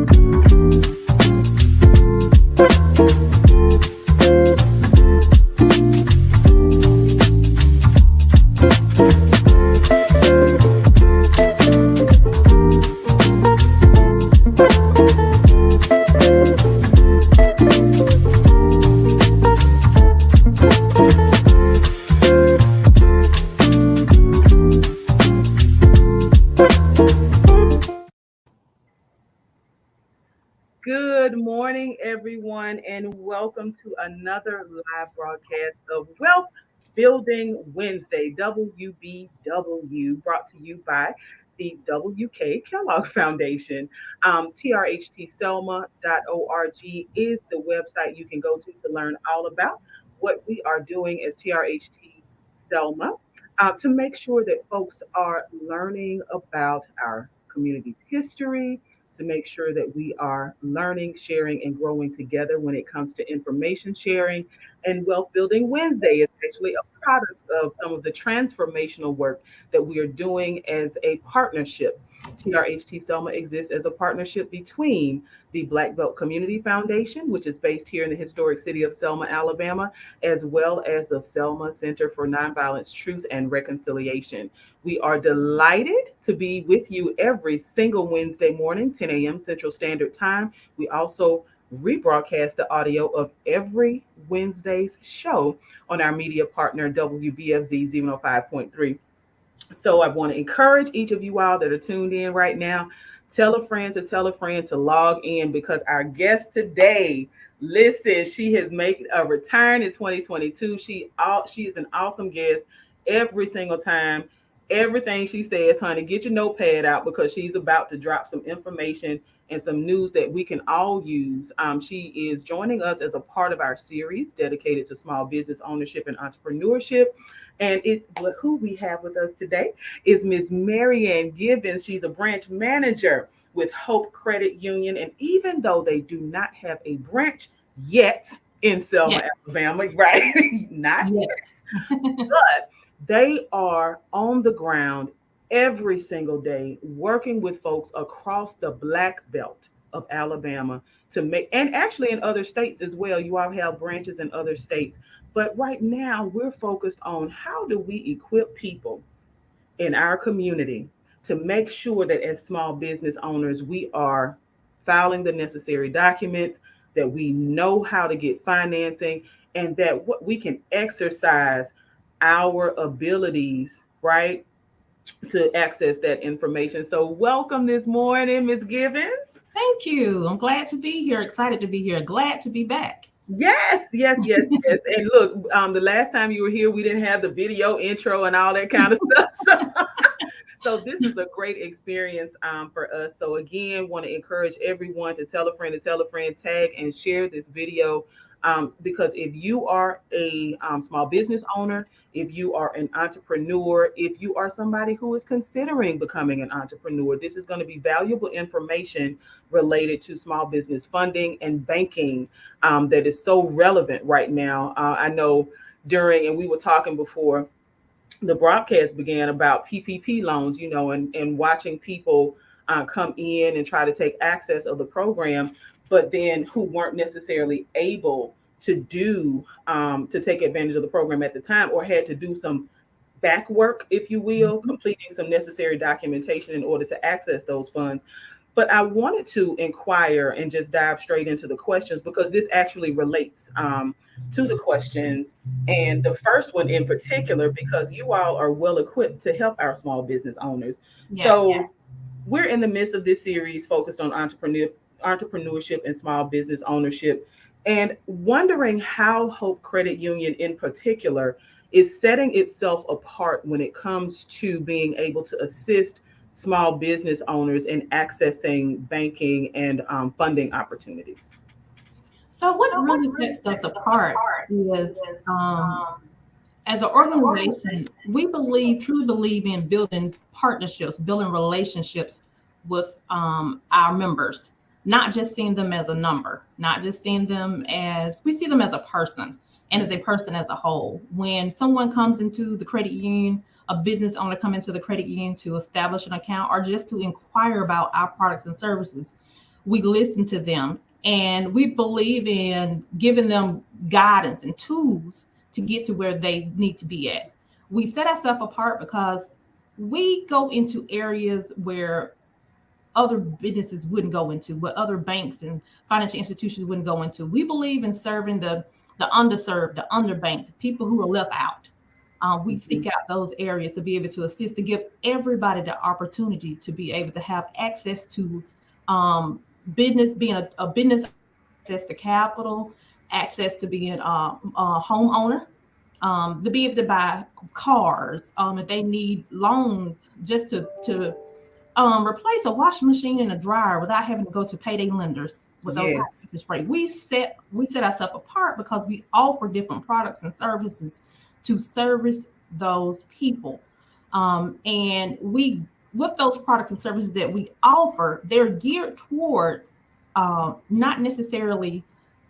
Good morning, everyone, and welcome to another live broadcast of Wealth Building Wednesday, WBW, brought to you by the WK Kellogg Foundation. TRHTSelma.org is the website you can go to learn all about what we are doing as TRHT Selma to make sure that folks are learning about our community's history, to make sure that we are learning, sharing, and growing together when it comes to information sharing. And Wealth Building Wednesday is actually a product of some of the transformational work that we are doing as a partnership. TRHT Selma exists as a partnership between the Black Belt Community Foundation, which is based here in the historic city of Selma, Alabama, as well as the Selma Center for Nonviolence, Truth, and Reconciliation. We are delighted to be with you every single Wednesday morning, 10 a.m. Central Standard Time. We also rebroadcast the audio of every Wednesday's show on our media partner, WBFZ 105.3. So I want to encourage each of you all that are tuned in right now, tell a friend to log in, because our guest today, listen, she has made a return in 2022. She is an awesome guest every single time. Everything she says, honey, get your notepad out, because she's about to drop some information and some news that we can all use. She is joining us as a part of our series dedicated to small business ownership and entrepreneurship. And who we have with us today is Miss Marianne Gibbons. She's a branch manager with Hope Credit Union. And even though they do not have a branch yet in Selma, Alabama, right? Not yet. But they are on the ground every single day working with folks across the Black Belt of Alabama to make, and actually in other states as well. You all have branches in other states. But right now, we're focused on how do we equip people in our community to make sure that as small business owners, we are filing the necessary documents, that we know how to get financing, and that what we can exercise our abilities, right, to access that information. So welcome this morning, Ms. Gibbons. Thank you. I'm glad to be here. Excited to be here. Glad to be back. Yes. And look, the last time you were here, we didn't have the video intro and all that kind of stuff. So this is a great experience for us. So again, want to encourage everyone to tell a friend, tag and share this video. Because if you are a small business owner, if you are an entrepreneur, if you are somebody who is considering becoming an entrepreneur, this is going to be valuable information related to small business funding and banking that is so relevant right now. I know and we were talking before the broadcast began about PPP loans, and watching people come in and try to take access of the program, but then who weren't necessarily able to take advantage of the program at the time, or had to do some back work, if you will, completing some necessary documentation in order to access those funds. But I wanted to inquire and just dive straight into the questions, because this actually relates to the questions. And the first one in particular, because you all are well equipped to help our small business owners. We're in the midst of this series focused on entrepreneurship and small business ownership, and wondering how Hope Credit Union in particular is setting itself apart when it comes to being able to assist small business owners in accessing banking and funding opportunities. So what really sets us apart is, as an organization, we truly believe in building partnerships, building relationships with our members, not just seeing them as a number, not just seeing them we see them as a person, and as a person as a whole. When someone comes into the credit union, a business owner come into the credit union to establish an account or just to inquire about our products and services, we listen to them, and we believe in giving them guidance and tools to get to where they need to be at. We set ourselves apart because we go into areas where other businesses wouldn't go into, what other banks and financial institutions wouldn't go into. We believe in serving the underserved, the underbanked, the people who are left out. We seek out those areas to be able to assist, to give everybody the opportunity to be able to have access to business, being a business, access to capital, access to being a homeowner, to be able to buy cars, if they need loans just to replace a washing machine and a dryer without having to go to payday lenders with those high Yes. interest rates. We set ourselves apart because we offer different products and services to service those people. And we, with those products and services that we offer, they're geared towards not necessarily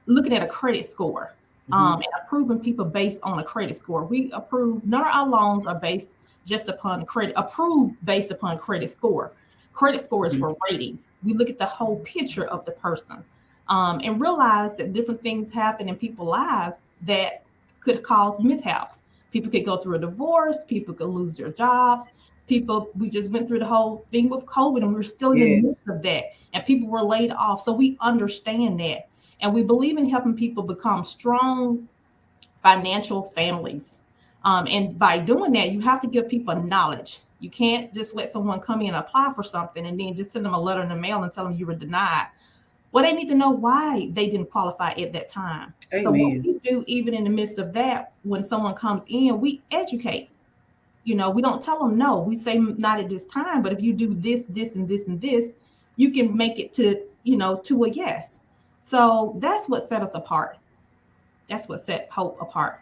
looking at a credit score and approving people based on a credit score. We approve, none of our loans are based just upon credit, approved based upon credit score. Credit score is for rating. We look at the whole picture of the person and realize that different things happen in people's lives that could cause mishaps. People could go through a divorce, people could lose their jobs. People, we just went through the whole thing with COVID and we're still in the midst of that. And people were laid off. So we understand that. And we believe in helping people become strong financial families. And by doing that, you have to give people knowledge. You can't just let someone come in and apply for something and then just send them a letter in the mail and tell them you were denied. Well, they need to know why they didn't qualify at that time. Amen. So what we do, even in the midst of that, when someone comes in, we educate. We don't tell them no. We say not at this time, but if you do this, this, and this, and this, you can make it to a yes. So that's what set us apart. That's what set Hope apart.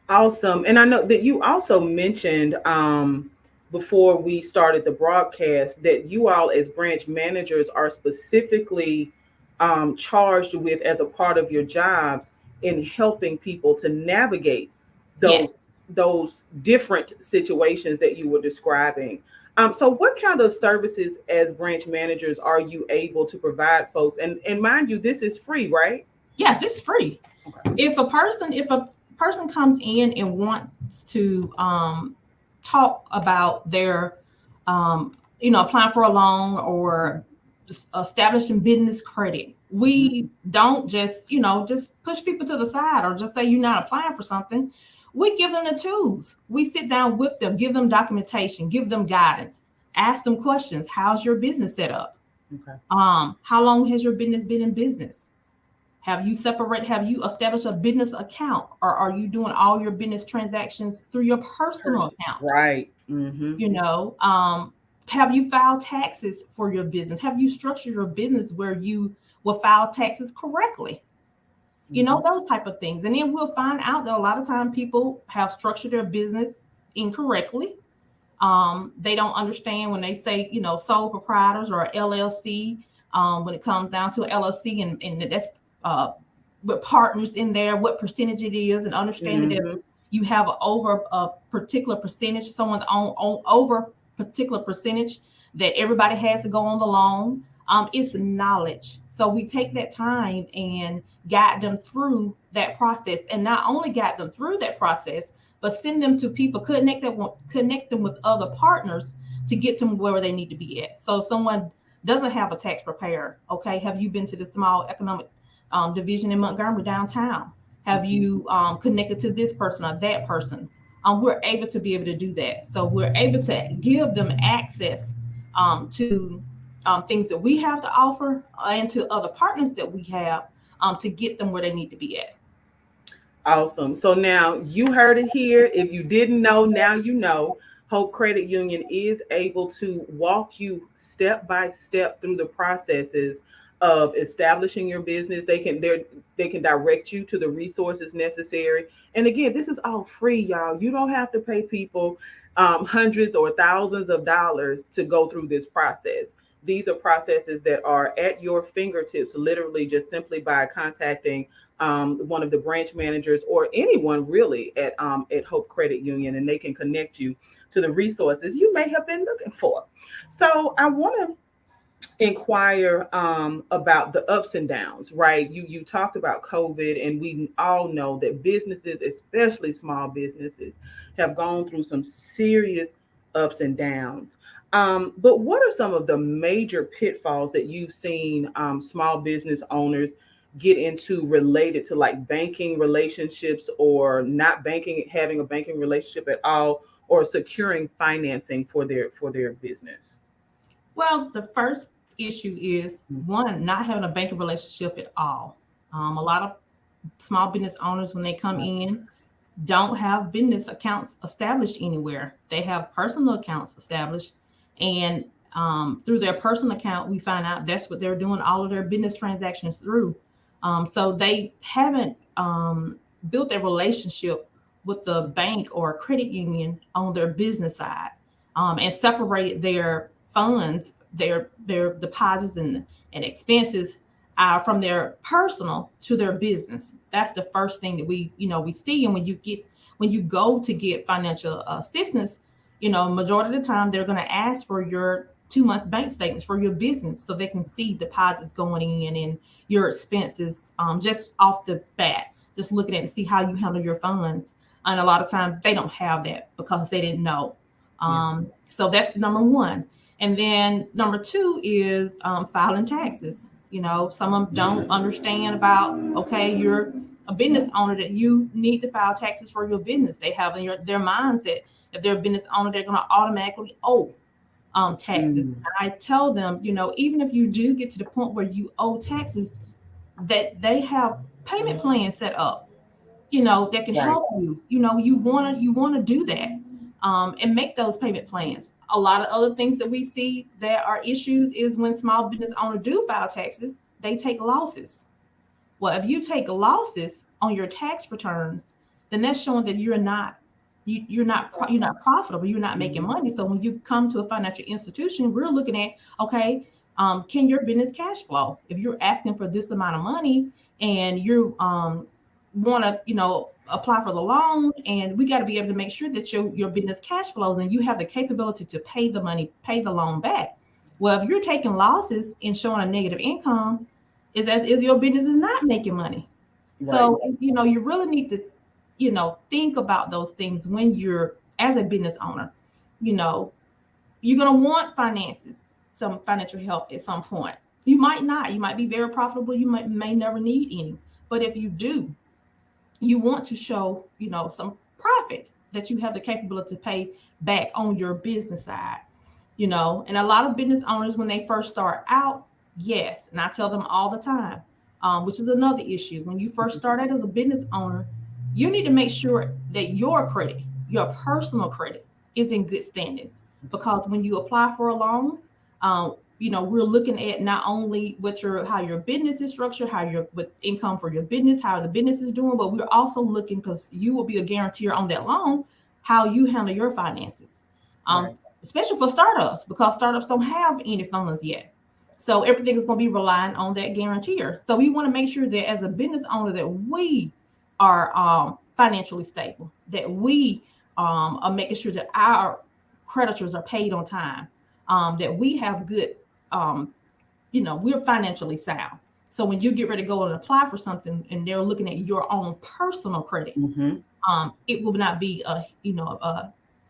Awesome. And I know that you also mentioned before we started the broadcast that you all, as branch managers, are specifically charged with, as a part of your jobs, in helping people to navigate those Yes. those different situations that you were describing. So what kind of services as branch managers are you able to provide folks? And mind you, this is free, right? Yes, it's free. Okay. If a person comes in and wants to talk about their applying for a loan or establishing business credit, we don't just push people to the side or just say you're not applying for something. We give them the tools. We sit down with them, give them documentation, give them guidance, ask them questions. How's your business set up? Okay. How long has your business been in business? Have you established a business account, or are you doing all your business transactions through your personal account? Right. Mm-hmm. Have you filed taxes for your business? Have you structured your business where you will file taxes correctly? Those type of things. And then we'll find out that a lot of time people have structured their business incorrectly. They don't understand when they say, sole proprietors or LLC. When it comes down to LLC and that's with partners in there, what percentage it is, and understanding that you have over a particular percentage, someone's on over particular percentage that everybody has to go on the loan. It's knowledge. So we take that time and guide them through that process, and not only guide them through that process, but send them to people, connect them with other partners to get them where they need to be at. So if someone doesn't have a tax preparer, okay, have you been to the small economic division in Montgomery downtown? Have you connected to this person or that person? We're able to be able to do that. So we're able to give them access to things that we have to offer and to other partners that we have to get them where they need to be at. Awesome. So now you heard it here. If you didn't know, now you know. Hope Credit Union is able to walk you step by step through the processes of establishing your business. They can direct you to the resources necessary. And again, this is all free, y'all. You don't have to pay people hundreds or thousands of dollars to go through this process. These are processes that are at your fingertips, literally just simply by contacting one of the branch managers or anyone really at Hope Credit Union, and they can connect you to the resources you may have been looking for. So I want to inquire about the ups and downs, right? You talked about COVID, and we all know that businesses, especially small businesses, have gone through some serious ups and downs. But what are some of the major pitfalls that you've seen small business owners get into related to like banking relationships, or not banking, having a banking relationship at all, or securing financing for their business? Well, the first issue is one, not having a banking relationship at all. A lot of small business owners, when they come in, don't have business accounts established anywhere. They have personal accounts established, and through their personal account, we find out that's what they're doing all of their business transactions through. So they haven't built a relationship with the bank or credit union on their business side, and separated their funds, their deposits and expenses from their personal to their business. That's the first thing that we see. And when you go to get financial assistance, majority of the time they're going to ask for your 2-month bank statements for your business so they can see deposits going in and your expenses, just off the bat, just looking at it, see how you handle your funds. And a lot of times they don't have that because they didn't know. So that's number one. And then number two is filing taxes. Some of them don't understand about, okay, you're a business owner, that you need to file taxes for your business. They have in their minds that if they're a business owner, they're going to automatically owe taxes. And I tell them, even if you do get to the point where you owe taxes, that they have payment plans set up, that can help you. You want to do that, and make those payment plans. A lot of other things that we see that are issues is when small business owners do file taxes, they take losses. Well, if you take losses on your tax returns, then that's showing that you're not profitable, you're not making money. So when you come to a financial institution, we're looking at, okay, can your business cash flow? If you're asking for this amount of money and you want to apply for the loan, and we got to be able to make sure that your business cash flows and you have the capability to pay the loan back. Well, if you're taking losses and showing a negative income, it's as if your business is not making money. Right. So you really need to think about those things when you're, as a business owner. You're going to want some financial help at some point. You might not. You might be very profitable. You may never need any. But if you do, you want to show, some profit that you have the capability to pay back on your business side, and a lot of business owners, when they first start out, yes. And I tell them all the time, which is another issue. When you first start out as a business owner, you need to make sure that your credit, your personal credit, is in good standings. Because when you apply for a loan, we're looking at not only how your business is structured, what income for your business, how the business is doing, but we're also looking, because you will be a guarantor on that loan, how you handle your finances, right. Especially for startups, because startups don't have any funds yet. So everything is going to be relying on that guarantor. So we want to make sure that as a business owner that we are financially stable, that we are making sure that our creditors are paid on time, that we have good, we're financially sound. So when you get ready to go and apply for something and they're looking at your own personal credit, it will not be a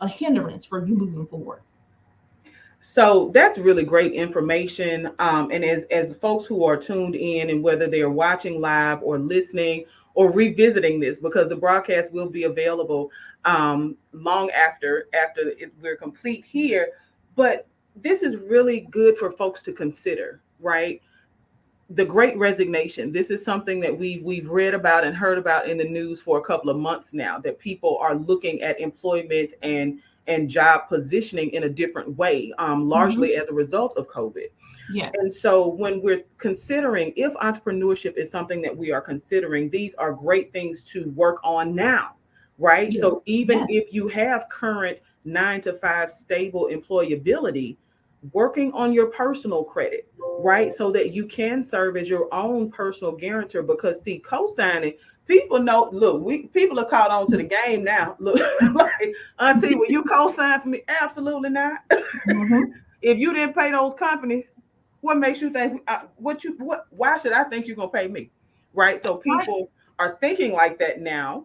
hindrance for you moving forward. So that's really great information. And as folks who are tuned in, and whether they're watching live or listening or revisiting this, because the broadcast will be available long after we're complete here. But this is really good for folks to consider, right? The Great Resignation. This is something that we've read about and heard about in the news for a couple of months now, that people are looking at employment and job positioning in a different way, largely as a result of COVID. Yeah. And so when we're considering, if entrepreneurship is something that we are considering, these are great things to work on now, right? Yeah. So even if you have current 9-to-5 stable employability, working on your personal credit, right? So that you can serve as your own personal guarantor, because see, co-signing, people know, look, people are caught on to the game now. Look, like, Auntie, will you co-sign for me? Absolutely not. If you didn't pay those companies, What makes you think why should I think you're gonna pay me? Right. So Right. people are thinking like that now.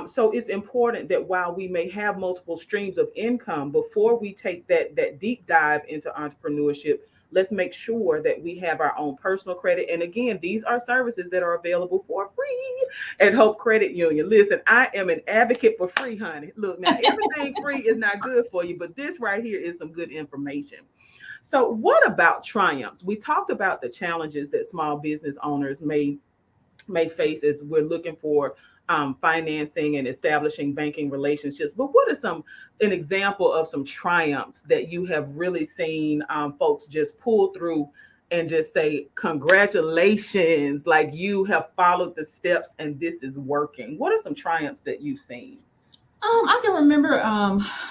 So it's important that while we may have multiple streams of income, before we take that deep dive into entrepreneurship, let's make sure that we have our own personal credit. And again, these are services that are available for free at Hope Credit Union. Listen, I am an advocate for free, honey. Look, now everything free is not good for you, but this right here is some good information. So, what about triumphs? We talked about the challenges that small business owners may face as we're looking for financing and establishing banking relationships. But what are an example of some triumphs that you have really seen folks just pull through and just say, congratulations, like you have followed the steps and this is working? What are some triumphs that you've seen? I can remember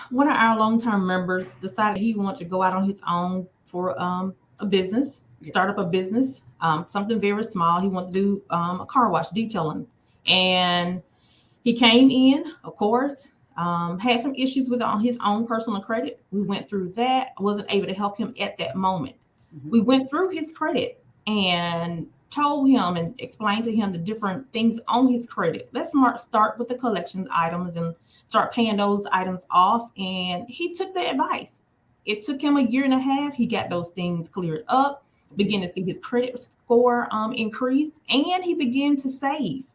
one of our long-term members decided he wanted to go out on his own for a business, Yeah. start up a business, something very small. He wanted to do a car wash detailing. And he came in, of course, had some issues with on his own personal credit. We went through that. I wasn't able to help him at that moment. Mhm. We went through his credit and told him and explained to him the different things on his credit. Let's start with the collection items and start paying those items off. And he took the advice. It took him a year and a half. He got those things cleared up, began to see his credit score increase, and he began to save.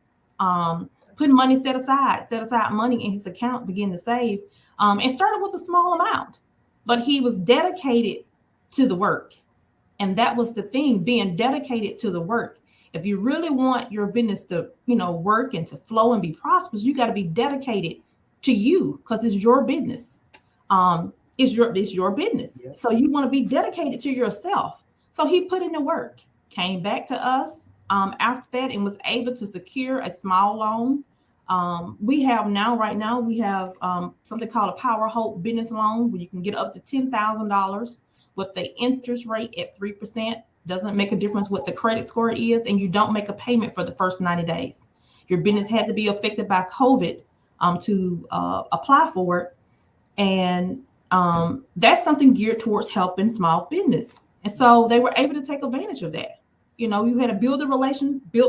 Putting money set aside money in his account, begin to save, and started with a small amount. But he was dedicated to the work. And that was the thing, being dedicated to the work. If you really want your business to, work and to flow and be prosperous, you got to be dedicated to you because it's your business. It's your business. Yeah. So you want to be dedicated to yourself. So he put in the work, came back to us after that and was able to secure a small loan. Right now, we have something called a Power Hope business loan where you can get up to $10,000 with the interest rate at 3%. Doesn't make a difference what the credit score is, and you don't make a payment for the first 90 days. Your business had to be affected by COVID to apply for it. And that's something geared towards helping small business. And so they were able to take advantage of that. You had to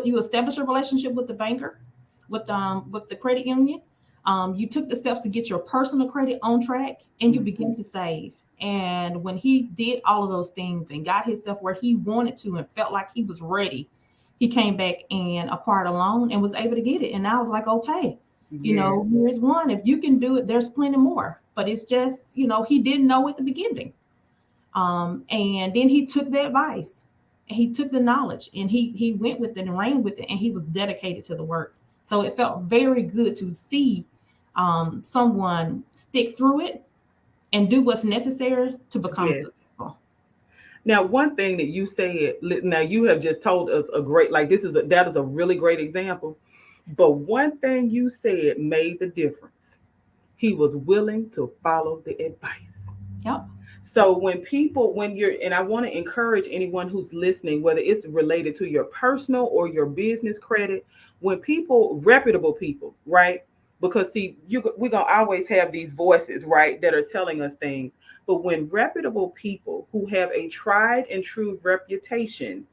you establish a relationship with the banker, with the credit union. You took the steps to get your personal credit on track, and you begin to save. And when he did all of those things and got himself where he wanted to and felt like he was ready, he came back and acquired a loan and was able to get it. And I was like, okay, here's one. If you can do it, there's plenty more. But it's just, he didn't know at the beginning. And then he took the advice and he took the knowledge and he went with it and ran with it, and he was dedicated to the work. So it felt very good to see someone stick through it and do what's necessary to become Yes. successful. Now, one thing that you said, now you have just told us that is a really great example. But one thing you said made the difference. He was willing to follow the advice. Yep. So and I want to encourage anyone who's listening, whether it's related to your personal or your business credit, when reputable people, right? Because see, we're gonna always have these voices, right, that are telling us things. But when reputable people who have a tried and true reputation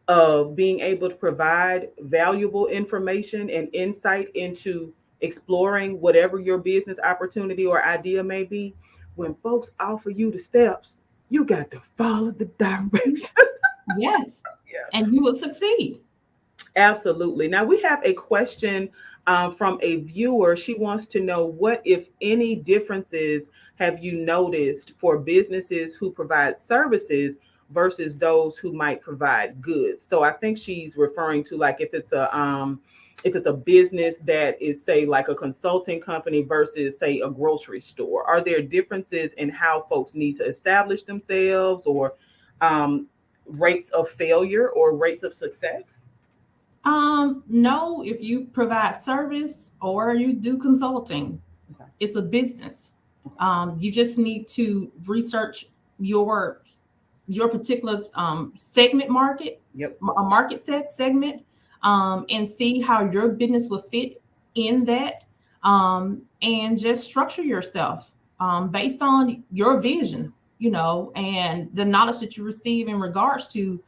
of being able to provide valuable information and insight into exploring whatever your business opportunity or idea may be, when folks offer you the steps, you got to follow the directions. Yes. Yeah. And you will succeed. Absolutely. Now we have a question from a viewer. She wants to know, what, if any, differences have you noticed for businesses who provide services versus those who might provide goods? So I think she's referring to, like, if it's a business that is, say, like a consulting company versus, say, a grocery store. Are there differences in how folks need to establish themselves, or rates of failure or rates of success? No, if you provide service or you do consulting, Okay. it's a business. You just need to research your particular segment market, Yep. a market segment, and see how your business will fit in that, and just structure yourself based on your vision. and the knowledge that you receive in regards to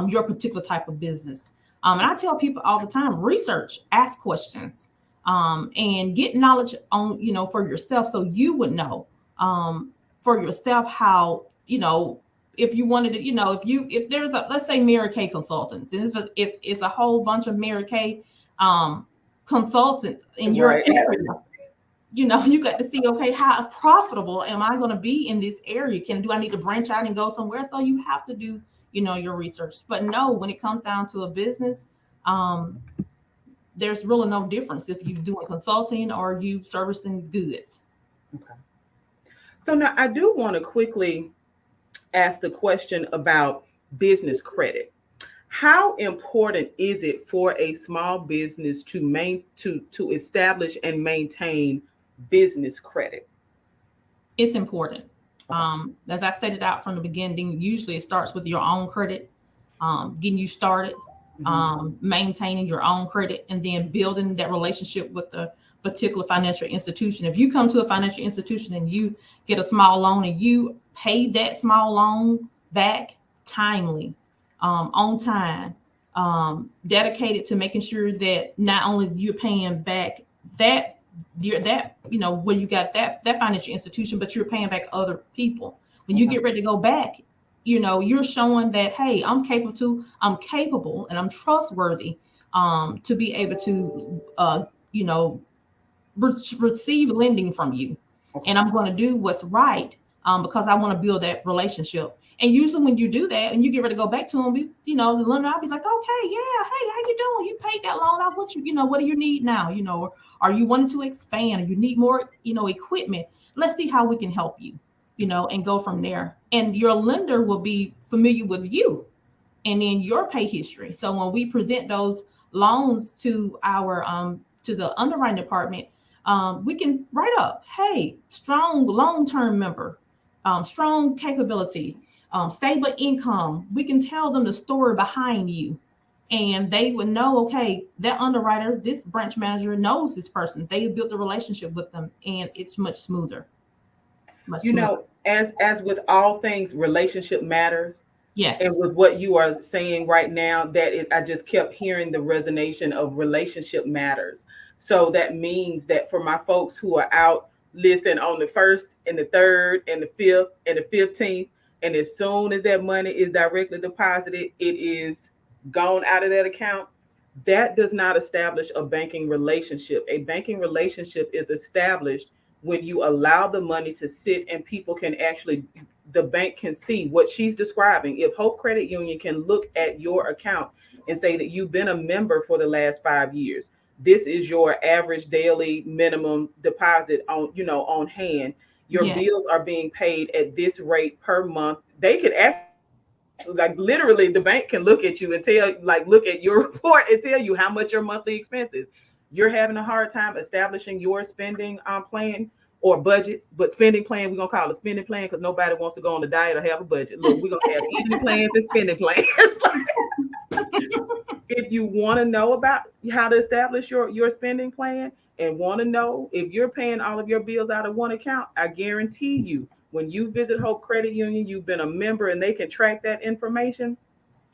your particular type of business. And I tell people all the time, research, ask questions, and get knowledge on, for yourself, so you would know for yourself how, if you wanted to, if there's let's say Mary Kay Consultants, and if it's a whole bunch of Mary Kay consultants in your area, you got to see, okay, how profitable am I going to be in this area? Do I need to branch out and go somewhere? So you have to do, your research. But no, when it comes down to a business, there's really no difference if you're doing consulting or you servicing goods. Okay. So now I do want to quickly ask the question about business credit. How important is it for a small business to establish and maintain business credit? It's important. As I stated out from the beginning, usually it starts with your own credit, getting you started, maintaining your own credit, and then building that relationship with the particular financial institution. If you come to a financial institution and you get a small loan and you pay that small loan back timely, on time, dedicated to making sure that not only you're paying back that where you got that financial institution, but you're paying back other people. When you get ready to go back, you're showing that, hey, I'm capable and I'm trustworthy to be able to receive lending from you. And I'm going to do what's right because I want to build that relationship. And usually when you do that and you get ready to go back to them, the lender, I'll be like, okay, yeah, hey, how you doing? You paid that loan off. What do you need now? Are you wanting to expand? Or you need more, equipment? Let's see how we can help you, and go from there. And your lender will be familiar with you and then your pay history. So when we present those loans to our to the underwriting department, we can write up, hey, strong long-term member, strong capability, stable income. We can tell them the story behind you, and they would know, okay, that underwriter, this branch manager knows this person. They built a relationship with them, and it's much smoother. As with all things, relationship matters. Yes. And with what you are saying right now, I just kept hearing the resonation of relationship matters. So that means that for my folks who are out, listen, on the 1st and the 3rd and the 5th and the 15th, and as soon as that money is directly deposited, it is gone out of that account. That does not establish a banking relationship. A banking relationship is established when you allow the money to sit and people can actually, the bank can see what she's describing. If Hope Credit Union can look at your account and say that you've been a member for the last 5 years, this is your average daily minimum deposit on hand. Your bills are being paid at this rate per month. They could actually, literally, the bank can look at you and look at your report and tell you how much your monthly expenses. You're having a hard time establishing your spending plan or budget, but spending plan, we're going to call it a spending plan because nobody wants to go on a diet or have a budget. Look, we're going to have eating plans and spending plans. If you want to know about how to establish your spending plan and want to know if you're paying all of your bills out of one account, I guarantee you, when you visit Hope Credit Union, you've been a member and they can track that information.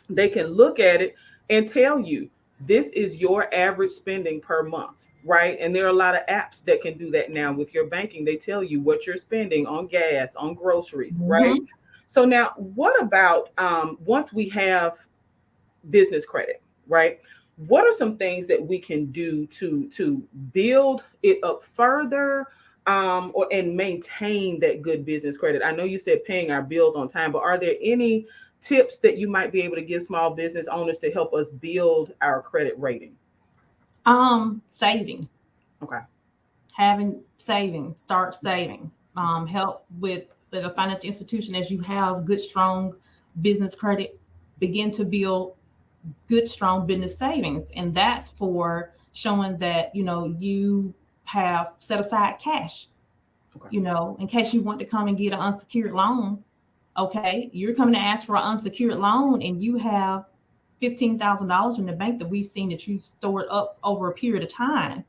They can look at it and tell you, this is your average spending per month, right? And there are a lot of apps that can do that now with your banking. They tell you what you're spending on gas, on groceries, right? So now what about once we have business credit, right? What are some things that we can do to build it up further and maintain that good business credit? I know you said paying our bills on time, but are there any tips that you might be able to give small business owners to help us build our credit rating? Saving. Okay. Having saving, start saving. Help with a financial institution as you have good, strong business credit, begin to build good, strong business savings. And that's for showing that, you have set aside cash, in case you want to come and get an unsecured loan. Okay. You're coming to ask for an unsecured loan and you have $15,000 in the bank that we've seen that you've stored up over a period of time.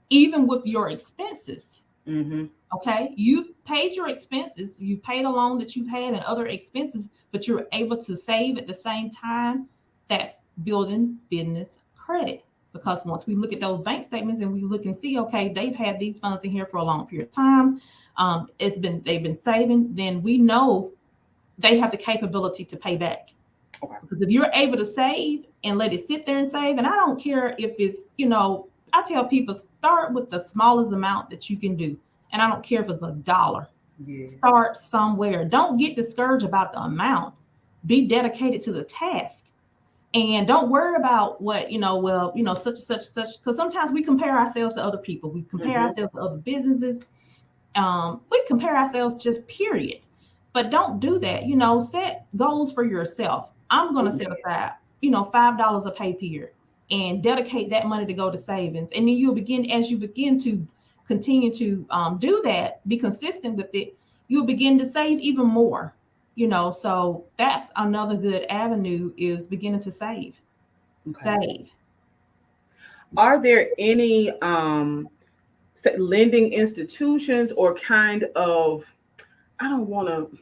Even with your expenses, Mm-hmm. Okay, you've paid your expenses, you've paid a loan that you've had and other expenses, but you're able to save at the same time. That's building business credit. Because once we look at those bank statements and we look and see, okay, they've had these funds in here for a long period of time, they've been saving, then we know they have the capability to pay back. Okay. Because if you're able to save and let it sit there and save, and I don't care if it's, I tell people start with the smallest amount that you can do. And I don't care if it's $1. Yeah. Start somewhere. Don't get discouraged about the amount. Be dedicated to the task. And don't worry about what, such and such, because sometimes we compare ourselves to other people. We compare ourselves to other businesses. We compare ourselves just period. But don't do that. Set goals for yourself. I'm going to set aside, $5 a pay period and dedicate that money to go to savings. And then as you begin to continue to do that, be consistent with it, you'll begin to save even more. So that's another good avenue, is beginning to save. Okay. Save. Are there any lending institutions or kind of, I don't want to,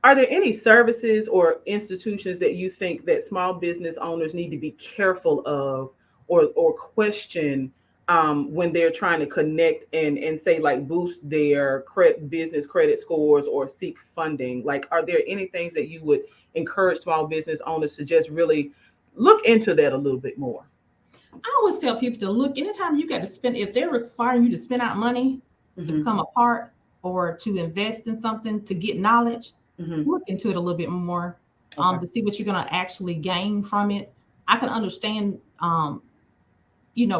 are there any services or institutions that you think that small business owners need to be careful of, or question when they're trying to connect and say, like, boost their business credit scores or seek funding? Like, are there any things that you would encourage small business owners to just really look into that a little bit more? I always tell people to look anytime you got to spend, if they're requiring you to spend out money to become a part or to invest in something to get knowledge, look into it a little bit more to see what you're going to actually gain from it. I can understand,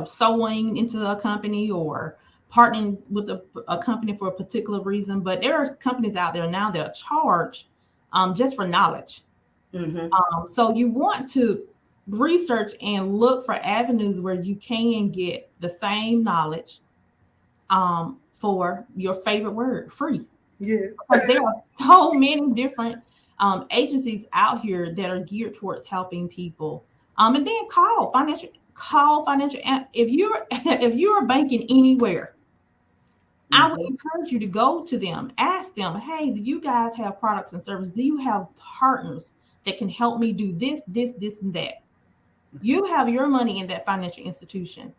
sewing into a company or partnering with a company for a particular reason, but there are companies out there now that charge just for knowledge. So you want to research and look for avenues where you can get the same knowledge for your favorite word, free. Yeah. Because there are so many different agencies out here that are geared towards helping people. And then call financial. If you're banking anywhere, I would encourage you to go to them, ask them, hey, do you guys have products and services? Do you have partners that can help me do this, and that? You have your money in that financial institution,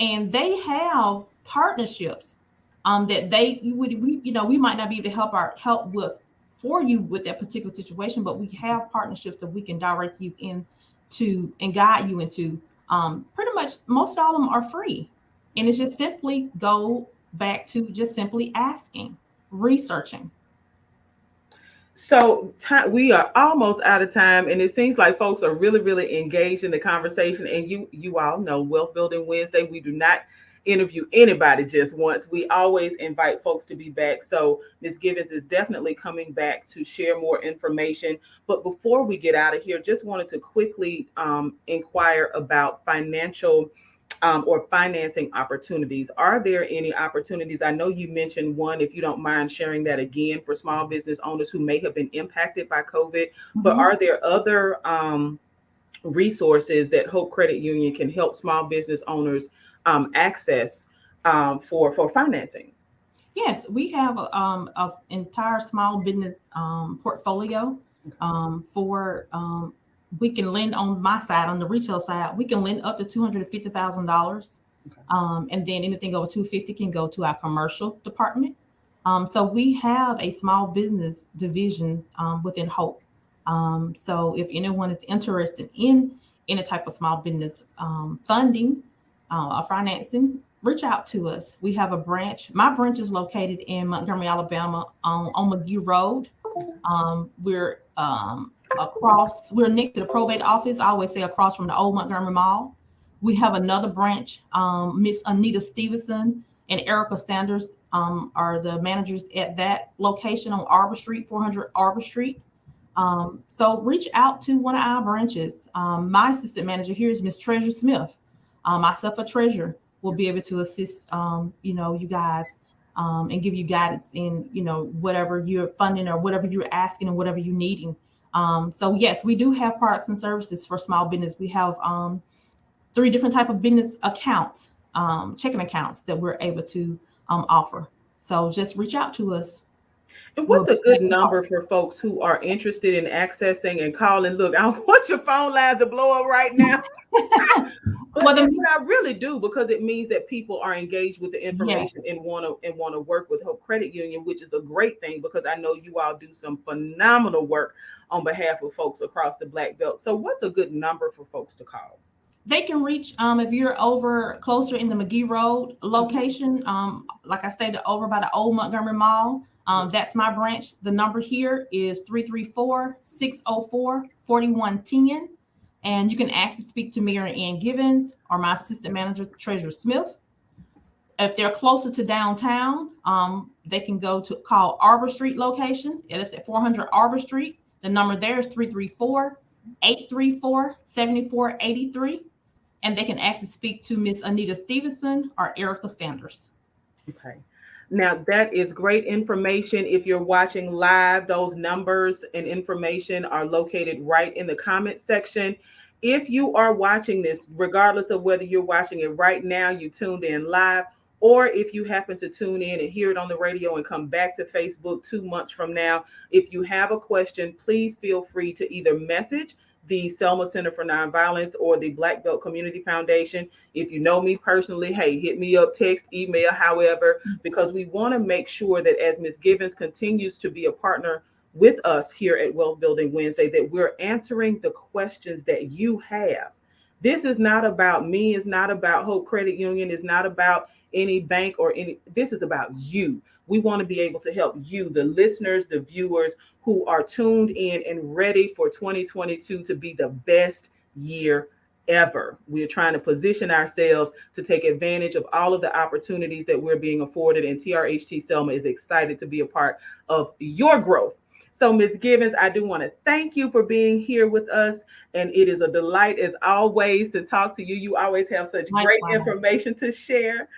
and they have partnerships that we might not be able to help with for you with that particular situation, but we have partnerships that we can direct you into and guide you into. Pretty much most of them are free, and it's just simply go back to just simply asking, researching. So we are almost out of time, and it seems like folks are really, really engaged in the conversation. And you all know, Wealth Building Wednesday, we do not interview anybody just once. We always invite folks to be back. So Ms. Givens is definitely coming back to share more information. But before we get out of here, just wanted to quickly inquire about financial or financing opportunities. Are there any opportunities? I know you mentioned one, if you don't mind sharing that again, for small business owners who may have been impacted by COVID, but are there other resources that Hope Credit Union can help small business owners access for financing? Yes, we have a entire small business portfolio for we can lend on my side, on the retail side, we can lend up to $250,000. And then anything over 250 can go to our commercial department. So we have a small business division within Hope. So if anyone is interested in any type of small business funding or financing, reach out to us. We have a branch. My branch is located in Montgomery, Alabama on McGee Road. We're next to the probate office. I always say across from the old Montgomery Mall. We have another branch. Miss Anita Stevenson and Erica Sanders are the managers at that location on Arbor Street, 400 Arbor Street. So reach out to one of our branches. My assistant manager here is Miss Treasure Smith. Myself, a treasurer, will be able to assist you guys and give you guidance in whatever you're funding or whatever you're asking and whatever you're needing. So yes, we do have products and services for small business. We have 3 different type of business accounts, checking accounts that we're able to offer. So just reach out to us. And We'll what's be a glad good to help. number for folks who are interested in accessing and calling? Look, I don't want your phone lines to blow up right now. But Well, but I really do, because it means that people are engaged with the yes, information and want to work with Hope Credit Union, which is a great thing, because I know you all do some phenomenal work on behalf of folks across the Black Belt. So what's a good number for folks to call? they can reach if you're over closer in the McGee Road location. Like I stated, over by the old Montgomery Mall. That's my branch. The number here is 334-604-4110. And you can ask to speak to Mary Ann Givens or my assistant manager, Treasurer Smith. If they're closer to downtown, they can go to call Arbor Street location. It's at 400 Arbor Street. The number there is 334-834-7483. And they can ask to speak to Miss Anita Stevenson or Erica Sanders. Okay. Now, that is great information. If you're watching live, those numbers and information are located right in the comment section. If you are watching this, regardless of whether you're watching it right now, you tuned in live, or if you happen to tune in and hear it on the radio and come back to Facebook 2 months from now, if you have a question, please feel free to either message the Selma Center for Nonviolence or the Black Belt Community Foundation. If you know me personally, hey, hit me up, text, email, however, because we want to make sure that as Ms. Givens continues to be a partner with us here at Wealth Building Wednesday, that we're answering the questions that you have. This is not about me, it's not about Hope Credit Union, it's not about any bank or any, this is about you. We want to be able to help you, the listeners, the viewers who are tuned in and ready for 2022 to be the best year ever. We're trying to position ourselves to take advantage of all of the opportunities that we're being afforded, and TRHT Selma is excited to be a part of your growth. So, Ms. Givens, I do want to thank you for being here with us. And it is a delight, as always, to talk to you. You always have such great information to share.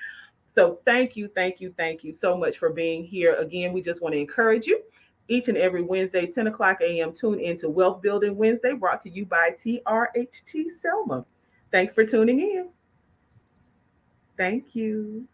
So thank you, thank you, thank you so much for being here. Again, we just want to encourage you each and every Wednesday, 10 o'clock a.m. Tune into Wealth Building Wednesday, brought to you by TRHT Selma. Thanks for tuning in. Thank you.